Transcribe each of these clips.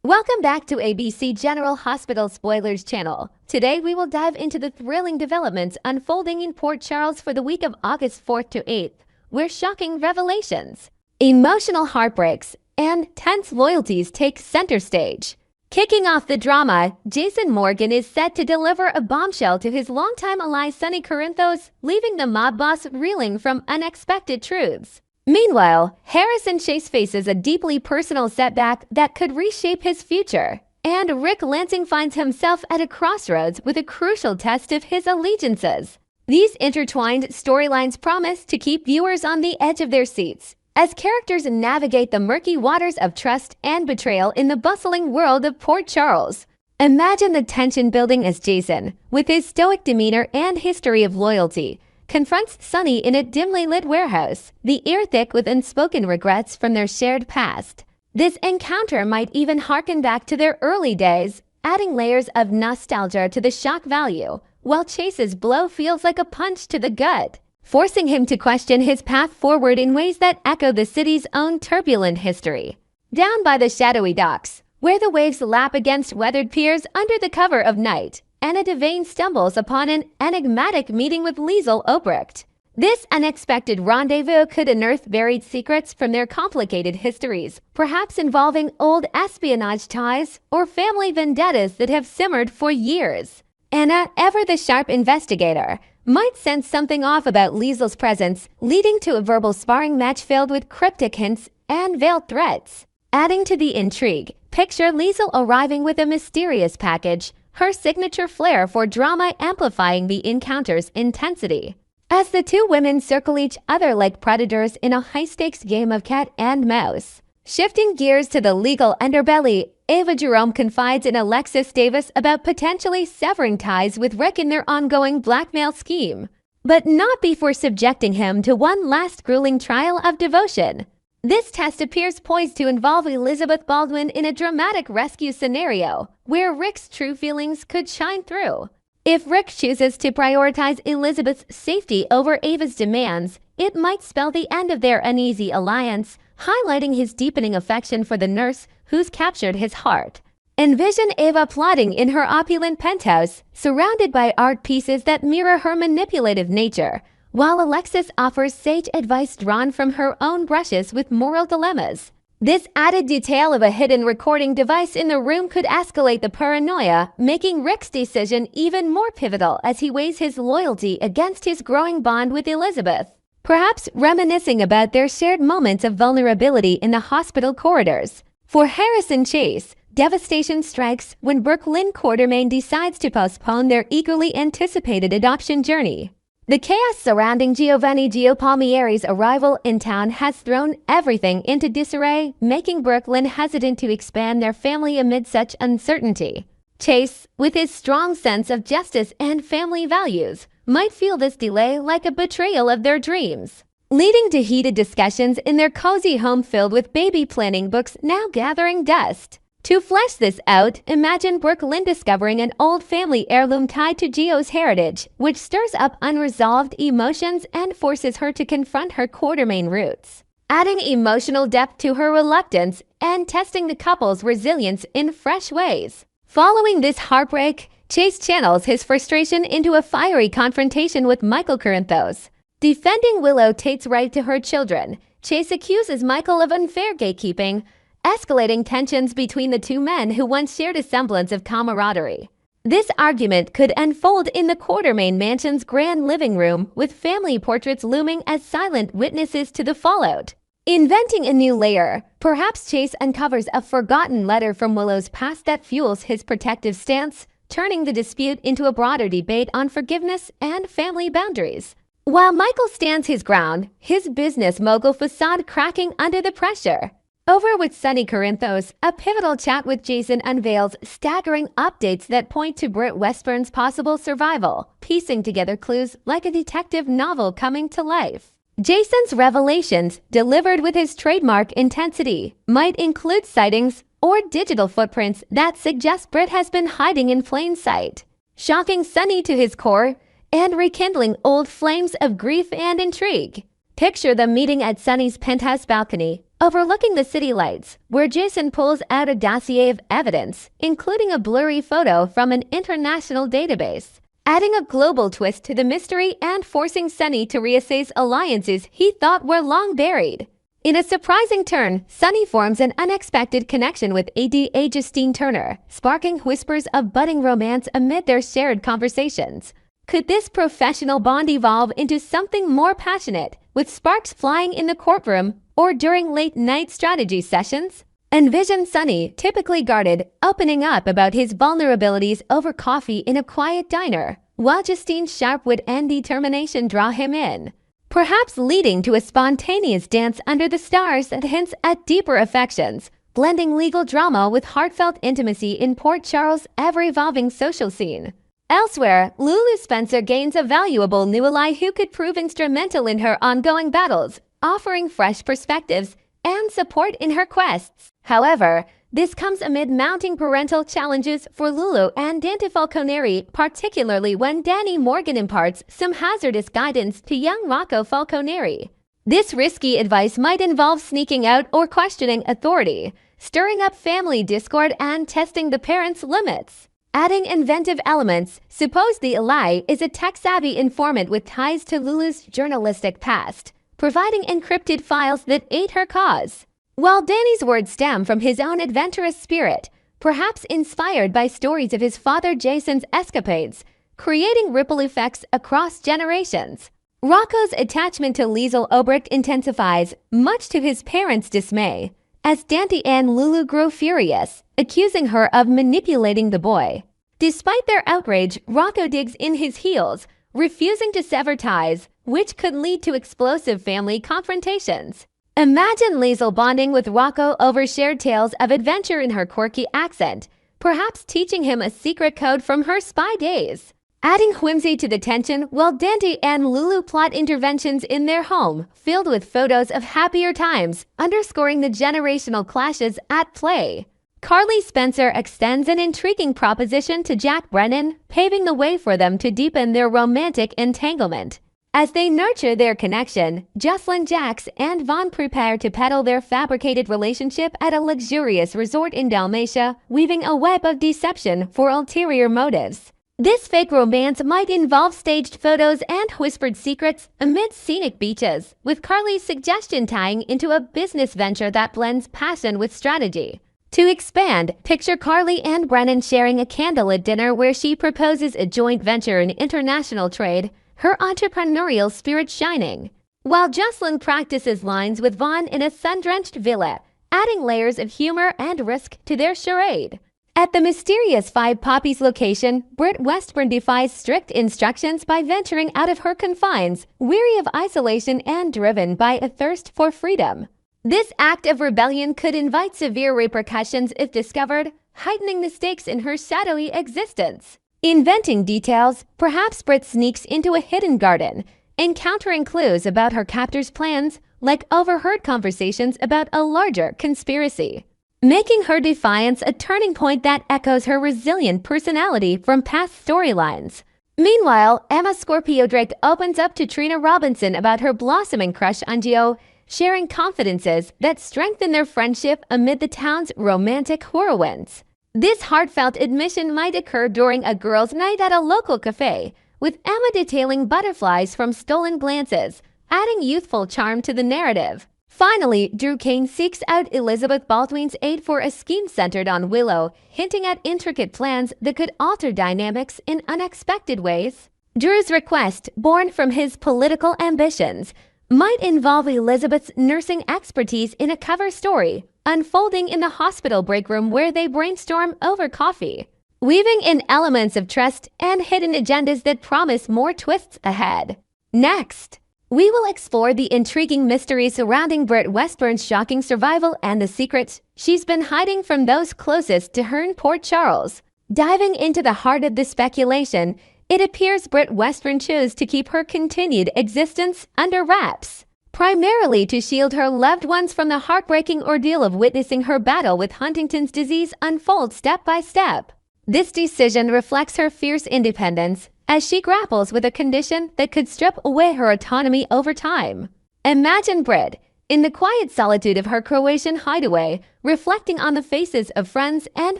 Welcome back to ABC General Hospital Spoilers channel. Today we will dive into the thrilling developments unfolding in Port Charles for the week of August 4th to 8th, where shocking revelations, emotional heartbreaks, and tense loyalties take center stage. Kicking off the drama, Jason Morgan is set to deliver a bombshell to his longtime ally Sonny Corinthos, leaving the mob boss reeling from unexpected truths. Meanwhile, Harrison Chase faces a deeply personal setback that could reshape his future, and Rick Lansing finds himself at a crossroads with a crucial test of his allegiances. These intertwined storylines promise to keep viewers on the edge of their seats as characters navigate the murky waters of trust and betrayal in the bustling world of Port Charles. Imagine the tension building as Jason, with his stoic demeanor and history of loyalty, confronts Sonny in a dimly lit warehouse, the air thick with unspoken regrets from their shared past. This encounter might even harken back to their early days, adding layers of nostalgia to the shock value, while Chase's blow feels like a punch to the gut, forcing him to question his path forward in ways that echo the city's own turbulent history. Down by the shadowy docks, where the waves lap against weathered piers under the cover of night, Anna Devane stumbles upon an enigmatic meeting with Liesl Obrecht. This unexpected rendezvous could unearth buried secrets from their complicated histories, perhaps involving old espionage ties or family vendettas that have simmered for years. Anna, ever the sharp investigator, might sense something off about Liesl's presence, leading to a verbal sparring match filled with cryptic hints and veiled threats. Adding to the intrigue, picture Liesl arriving with a mysterious package, her signature flair for drama amplifying the encounter's intensity. As the two women circle each other like predators in a high-stakes game of cat and mouse. Shifting gears to the legal underbelly, Ava Jerome confides in Alexis Davis about potentially severing ties with Rick in their ongoing blackmail scheme, but not before subjecting him to one last grueling trial of devotion. This test appears poised to involve Elizabeth Baldwin in a dramatic rescue scenario, where Rick's true feelings could shine through. If Rick chooses to prioritize Elizabeth's safety over Ava's demands, it might spell the end of their uneasy alliance, highlighting his deepening affection for the nurse who's captured his heart. Envision Ava plotting in her opulent penthouse, surrounded by art pieces that mirror her manipulative nature, while Alexis offers sage advice drawn from her own brushes with moral dilemmas. This added detail of a hidden recording device in the room could escalate the paranoia, making Rick's decision even more pivotal as he weighs his loyalty against his growing bond with Elizabeth, perhaps reminiscing about their shared moments of vulnerability in the hospital corridors. For Harrison Chase, devastation strikes when Brooklyn Quartermain decides to postpone their eagerly anticipated adoption journey. The chaos surrounding Giovanni Giopalmieri's arrival in town has thrown everything into disarray, making Brooklyn hesitant to expand their family amid such uncertainty. Chase, with his strong sense of justice and family values, might feel this delay like a betrayal of their dreams, leading to heated discussions in their cozy home filled with baby planning books now gathering dust. To flesh this out, imagine Brooklyn discovering an old family heirloom tied to Gio's heritage, which stirs up unresolved emotions and forces her to confront her Quartermain roots, adding emotional depth to her reluctance and testing the couple's resilience in fresh ways. Following this heartbreak, Chase channels his frustration into a fiery confrontation with Michael Corinthos. Defending Willow Tate's right to her children, Chase accuses Michael of unfair gatekeeping, escalating tensions between the two men who once shared a semblance of camaraderie. This argument could unfold in the Quartermain mansion's grand living room, with family portraits looming as silent witnesses to the fallout. Inventing a new layer, perhaps Chase uncovers a forgotten letter from Willow's past that fuels his protective stance, turning the dispute into a broader debate on forgiveness and family boundaries. While Michael stands his ground, his business mogul facade cracking under the pressure. Over with Sonny Corinthos, a pivotal chat with Jason unveils staggering updates that point to Britt Westburn's possible survival, piecing together clues like a detective novel coming to life. Jason's revelations, delivered with his trademark intensity, might include sightings or digital footprints that suggest Britt has been hiding in plain sight, shocking Sonny to his core and rekindling old flames of grief and intrigue. Picture them meeting at Sonny's penthouse balcony, overlooking the city lights, where Jason pulls out a dossier of evidence, including a blurry photo from an international database, adding a global twist to the mystery and forcing Sunny to reassess alliances he thought were long buried. In a surprising turn, Sunny forms an unexpected connection with ADA Justine Turner, sparking whispers of budding romance amid their shared conversations. Could this professional bond evolve into something more passionate, with sparks flying in the courtroom or during late-night strategy sessions? Envision Sunny, typically guarded, opening up about his vulnerabilities over coffee in a quiet diner, while Justine's sharp wit and determination draw him in, perhaps leading to a spontaneous dance under the stars that hints at deeper affections, blending legal drama with heartfelt intimacy in Port Charles' ever-evolving social scene. Elsewhere, Lulu Spencer gains a valuable new ally who could prove instrumental in her ongoing battles, offering fresh perspectives and support in her quests. However, this comes amid mounting parental challenges for Lulu and Dante Falconeri, particularly when Danny Morgan imparts some hazardous guidance to young Rocco Falconeri. This risky advice might involve sneaking out or questioning authority, stirring up family discord and testing the parents' limits. Adding inventive elements, suppose the ally is a tech-savvy informant with ties to Lulu's journalistic past, providing encrypted files that aid her cause. While Danny's words stem from his own adventurous spirit, perhaps inspired by stories of his father Jason's escapades, creating ripple effects across generations. Rocco's attachment to Liesl Obrecht intensifies, much to his parents' dismay, as Dante and Lulu grow furious, accusing her of manipulating the boy. Despite their outrage, Rocco digs in his heels, refusing to sever ties, which could lead to explosive family confrontations. Imagine Liesl bonding with Rocco over shared tales of adventure in her quirky accent, perhaps teaching him a secret code from her spy days. Adding whimsy to the tension while Dante and Lulu plot interventions in their home, filled with photos of happier times, underscoring the generational clashes at play. Carly Spencer extends an intriguing proposition to Jack Brennan, paving the way for them to deepen their romantic entanglement. As they nurture their connection, Jocelyn, Jax, and Vaughn prepare to peddle their fabricated relationship at a luxurious resort in Dalmatia, weaving a web of deception for ulterior motives. This fake romance might involve staged photos and whispered secrets amid scenic beaches, with Carly's suggestion tying into a business venture that blends passion with strategy. To expand, picture Carly and Brennan sharing a candlelit dinner where she proposes a joint venture in international trade, her entrepreneurial spirit shining, while Jocelyn practices lines with Vaughn in a sun-drenched villa, adding layers of humor and risk to their charade. At the mysterious Five Poppies location, Britt Westburn defies strict instructions by venturing out of her confines, weary of isolation and driven by a thirst for freedom. This act of rebellion could invite severe repercussions if discovered, heightening the stakes in her shadowy existence. Inventing details, perhaps Britt sneaks into a hidden garden, encountering clues about her captor's plans, like overheard conversations about a larger conspiracy, making her defiance a turning point that echoes her resilient personality from past storylines. Meanwhile, Emma Scorpio Drake opens up to Trina Robinson about her blossoming crush on Gio, sharing confidences that strengthen their friendship amid the town's romantic whirlwinds. This heartfelt admission might occur during a girls' night at a local cafe, with Emma detailing butterflies from stolen glances, adding youthful charm to the narrative. Finally, Drew Kane seeks out Elizabeth Baldwin's aid for a scheme centered on Willow, hinting at intricate plans that could alter dynamics in unexpected ways. Drew's request, born from his political ambitions, might involve Elizabeth's nursing expertise in a cover story, unfolding in the hospital break room where they brainstorm over coffee, weaving in elements of trust and hidden agendas that promise more twists ahead. Next, we will explore the intriguing mystery surrounding Britt Westburn's shocking survival and the secrets she's been hiding from those closest to her in Port Charles. Diving into the heart of the speculation, it appears Britt Westburn chose to keep her continued existence under wraps, primarily to shield her loved ones from the heartbreaking ordeal of witnessing her battle with Huntington's disease unfold step by step. This decision reflects her fierce independence as she grapples with a condition that could strip away her autonomy over time. Imagine Britt, in the quiet solitude of her Croatian hideaway, reflecting on the faces of friends and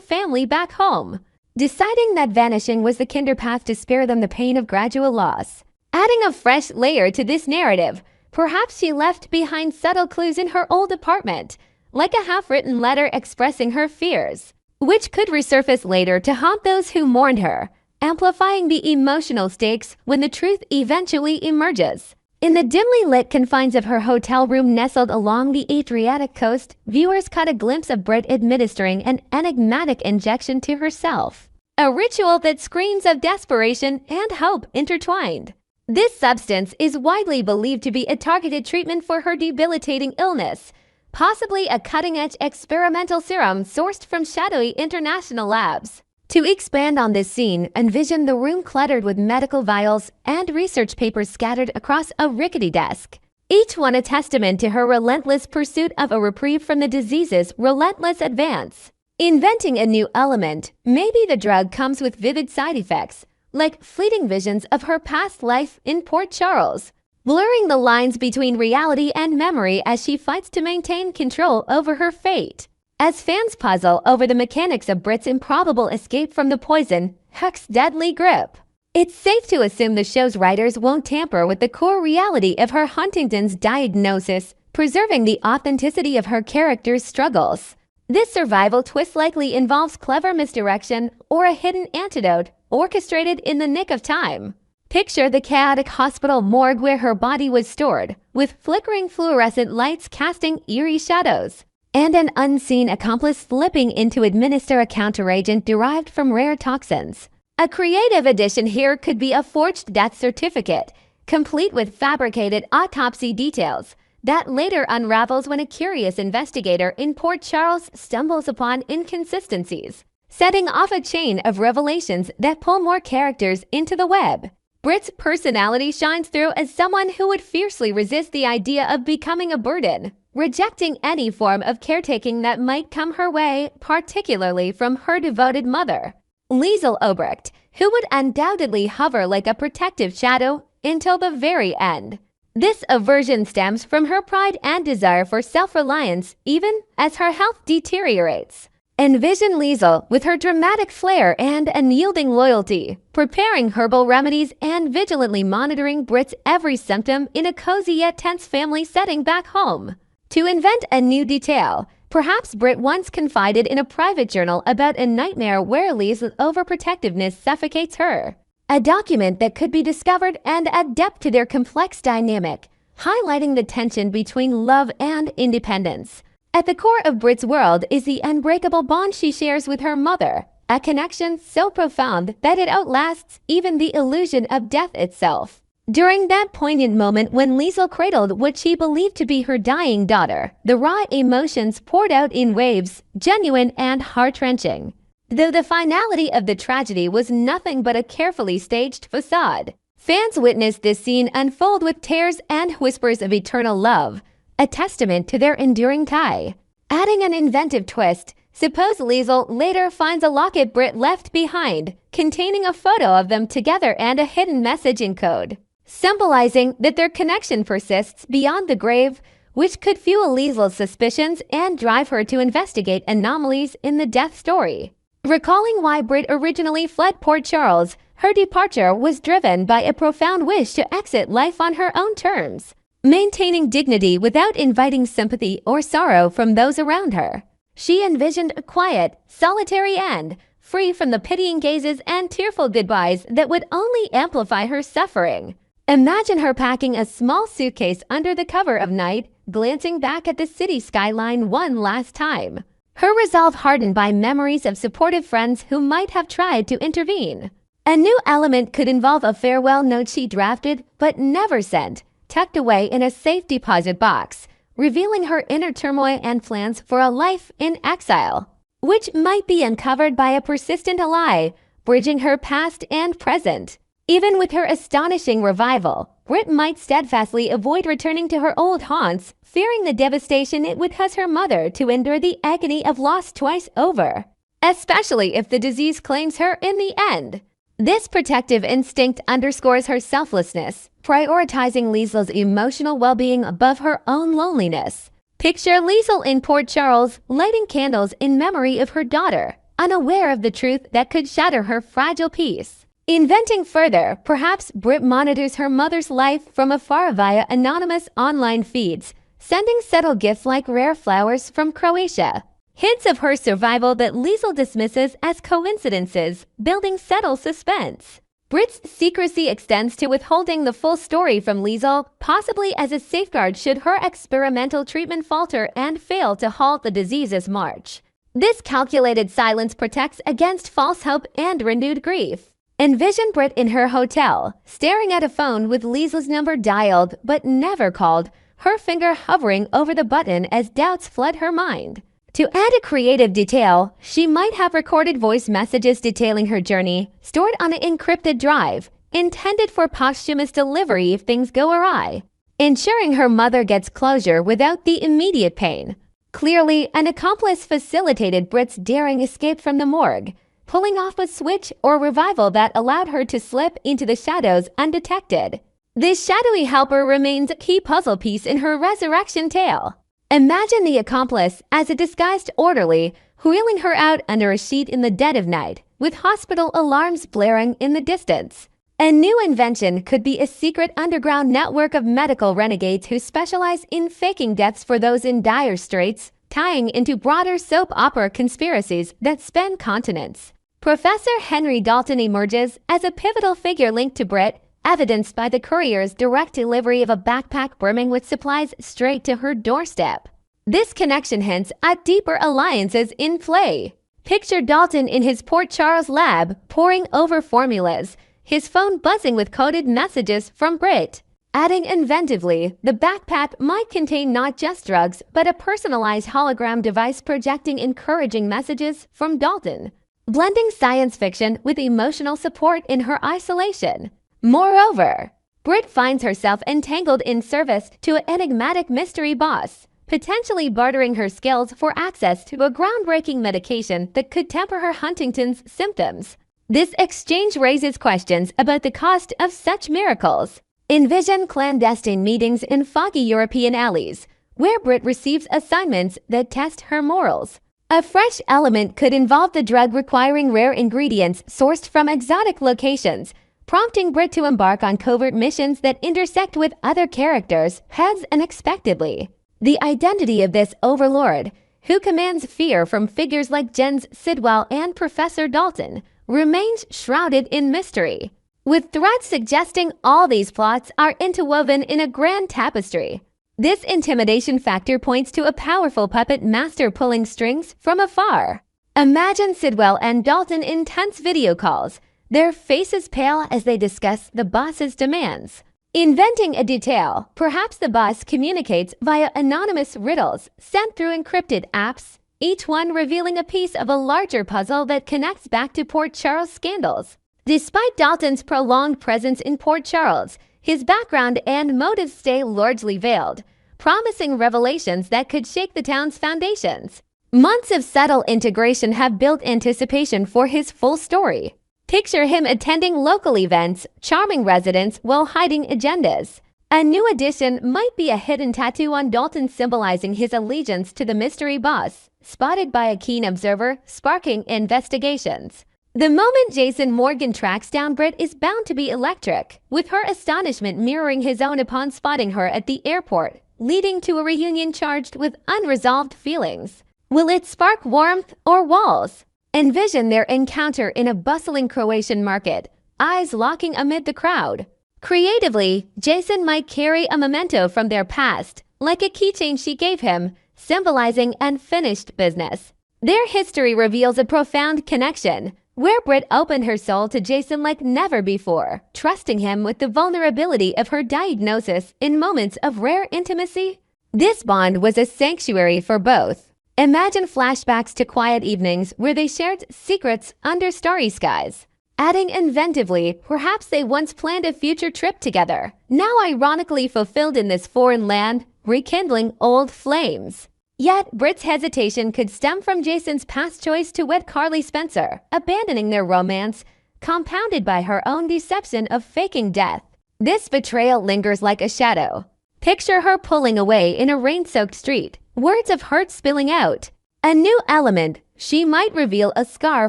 family back home, deciding that vanishing was the kinder path to spare them the pain of gradual loss. Adding a fresh layer to this narrative, perhaps she left behind subtle clues in her old apartment, like a half-written letter expressing her fears, which could resurface later to haunt those who mourned her, amplifying the emotional stakes when the truth eventually emerges. In the dimly lit confines of her hotel room nestled along the Adriatic coast, viewers caught a glimpse of Brit administering an enigmatic injection to herself, a ritual that screams of desperation and hope intertwined. This substance is widely believed to be a targeted treatment for her debilitating illness, possibly a cutting-edge experimental serum sourced from shadowy international labs. To expand on this scene, envision the room cluttered with medical vials and research papers scattered across a rickety desk, each one a testament to her relentless pursuit of a reprieve from the disease's relentless advance. Inventing a new element, maybe the drug comes with vivid side effects, like fleeting visions of her past life in Port Charles, blurring the lines between reality and memory as she fights to maintain control over her fate. As fans puzzle over the mechanics of Brit's improbable escape from the poison, Huck's deadly grip, it's safe to assume the show's writers won't tamper with the core reality of her Huntington's diagnosis, preserving the authenticity of her character's struggles. This survival twist likely involves clever misdirection or a hidden antidote orchestrated in the nick of time. Picture the chaotic hospital morgue where her body was stored, with flickering fluorescent lights casting eerie shadows, and an unseen accomplice slipping in to administer a counteragent derived from rare toxins. A creative addition here could be a forged death certificate, complete with fabricated autopsy details, that later unravels when a curious investigator in Port Charles stumbles upon inconsistencies, setting off a chain of revelations that pull more characters into the web. Brit's personality shines through as someone who would fiercely resist the idea of becoming a burden, rejecting any form of caretaking that might come her way, particularly from her devoted mother, Liesl Obrecht, who would undoubtedly hover like a protective shadow until the very end. This aversion stems from her pride and desire for self-reliance even as her health deteriorates. Envision Liesl with her dramatic flair and unyielding loyalty, preparing herbal remedies and vigilantly monitoring Brit's every symptom in a cozy yet tense family setting back home. To invent a new detail, perhaps Brit once confided in a private journal about a nightmare where Liesl's overprotectiveness suffocates her. A document that could be discovered and adapt to their complex dynamic, highlighting the tension between love and independence. At the core of Brit's world is the unbreakable bond she shares with her mother, a connection so profound that it outlasts even the illusion of death itself. During that poignant moment when Liesl cradled what she believed to be her dying daughter, the raw emotions poured out in waves, genuine and heart-wrenching. Though the finality of the tragedy was nothing but a carefully staged facade, fans witnessed this scene unfold with tears and whispers of eternal love, a testament to their enduring tie. Adding an inventive twist, suppose Liesl later finds a locket Brit left behind, containing a photo of them together and a hidden message in code, symbolizing that their connection persists beyond the grave, which could fuel Liesl's suspicions and drive her to investigate anomalies in the death story. Recalling why Brit originally fled Port Charles, her departure was driven by a profound wish to exit life on her own terms, maintaining dignity without inviting sympathy or sorrow from those around her. She envisioned a quiet, solitary end, free from the pitying gazes and tearful goodbyes that would only amplify her suffering. Imagine her packing a small suitcase under the cover of night, glancing back at the city skyline one last time, her resolve hardened by memories of supportive friends who might have tried to intervene. A new element could involve a farewell note she drafted but never sent, tucked away in a safe deposit box, revealing her inner turmoil and plans for a life in exile, which might be uncovered by a persistent ally, bridging her past and present. Even with her astonishing revival, Brit might steadfastly avoid returning to her old haunts, fearing the devastation it would cause her mother to endure the agony of loss twice over, especially if the disease claims her in the end. This protective instinct underscores her selflessness, prioritizing Liesel's emotional well-being above her own loneliness. Picture Liesel in Port Charles lighting candles in memory of her daughter, unaware of the truth that could shatter her fragile peace. Inventing further, perhaps Britt monitors her mother's life from afar via anonymous online feeds, sending subtle gifts like rare flowers from Croatia. Hints of her survival that Liesel dismisses as coincidences, building subtle suspense. Britt's secrecy extends to withholding the full story from Liesel, possibly as a safeguard should her experimental treatment falter and fail to halt the disease's march. This calculated silence protects against false hope and renewed grief. Envision Britt in her hotel, staring at a phone with Liesel's number dialed but never called, her finger hovering over the button as doubts flood her mind. To add a creative detail, she might have recorded voice messages detailing her journey, stored on an encrypted drive, intended for posthumous delivery if things go awry, ensuring her mother gets closure without the immediate pain. Clearly, an accomplice facilitated Britt's daring escape from the morgue, pulling off a switch or revival that allowed her to slip into the shadows undetected. This shadowy helper remains a key puzzle piece in her resurrection tale. Imagine the accomplice as a disguised orderly, wheeling her out under a sheet in the dead of night, with hospital alarms blaring in the distance. A new invention could be a secret underground network of medical renegades who specialize in faking deaths for those in dire straits, tying into broader soap opera conspiracies that span continents. Professor Henry Dalton emerges as a pivotal figure linked to Britt, evidenced by the courier's direct delivery of a backpack brimming with supplies straight to her doorstep. This connection hints at deeper alliances in play. Picture Dalton in his Port Charles lab, poring over formulas, his phone buzzing with coded messages from Britt. Adding inventively, the backpack might contain not just drugs, but a personalized hologram device projecting encouraging messages from Dalton, blending science fiction with emotional support in her isolation. Moreover, Britt finds herself entangled in service to an enigmatic mystery boss, potentially bartering her skills for access to a groundbreaking medication that could temper her Huntington's symptoms. This exchange raises questions about the cost of such miracles. Envision clandestine meetings in foggy European alleys, where Britt receives assignments that test her morals. A fresh element could involve the drug requiring rare ingredients sourced from exotic locations, prompting Britt to embark on covert missions that intersect with other characters' paths unexpectedly. The identity of this overlord, who commands fear from figures like Jens Sidwell and Professor Dalton, remains shrouded in mystery, with threads suggesting all these plots are interwoven in a grand tapestry. This intimidation factor points to a powerful puppet master pulling strings from afar. Imagine Sidwell and Dalton in tense video calls, their faces pale as they discuss the boss's demands. Inventing a detail, perhaps the boss communicates via anonymous riddles sent through encrypted apps, each one revealing a piece of a larger puzzle that connects back to Port Charles scandals. Despite Dalton's prolonged presence in Port Charles, his background and motives stay largely veiled, promising revelations that could shake the town's foundations. Months of subtle integration have built anticipation for his full story. Picture him attending local events, charming residents while hiding agendas. A new addition might be a hidden tattoo on Dalton symbolizing his allegiance to the mystery boss, spotted by a keen observer, sparking investigations. The moment Jason Morgan tracks down Britt is bound to be electric, with her astonishment mirroring his own upon spotting her at the airport, leading to a reunion charged with unresolved feelings. Will it spark warmth or walls? Envision their encounter in a bustling Croatian market, eyes locking amid the crowd. Creatively, Jason might carry a memento from their past, like a keychain she gave him, symbolizing unfinished business. Their history reveals a profound connection, where Britt opened her soul to Jason like never before, trusting him with the vulnerability of her diagnosis in moments of rare intimacy. This bond was a sanctuary for both. Imagine flashbacks to quiet evenings where they shared secrets under starry skies. Adding inventively, perhaps they once planned a future trip together, now ironically fulfilled in this foreign land, rekindling old flames. Yet, Britt's hesitation could stem from Jason's past choice to wed Carly Spencer, abandoning their romance, compounded by her own deception of faking death. This betrayal lingers like a shadow. Picture her pulling away in a rain-soaked street, words of hurt spilling out. A new element, she might reveal a scar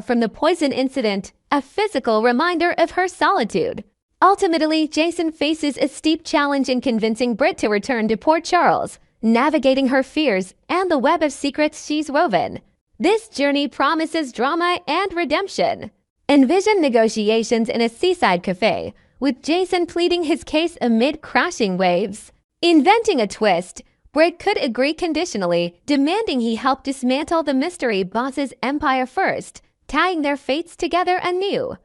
from the poison incident, a physical reminder of her solitude. Ultimately, Jason faces a steep challenge in convincing Britt to return to Port Charles, navigating her fears and the web of secrets she's woven. This journey promises drama and redemption. Envision negotiations in a seaside cafe, with Jason pleading his case amid crashing waves. Inventing a twist, Britt could agree conditionally, demanding he help dismantle the mystery boss's empire first, tying their fates together anew.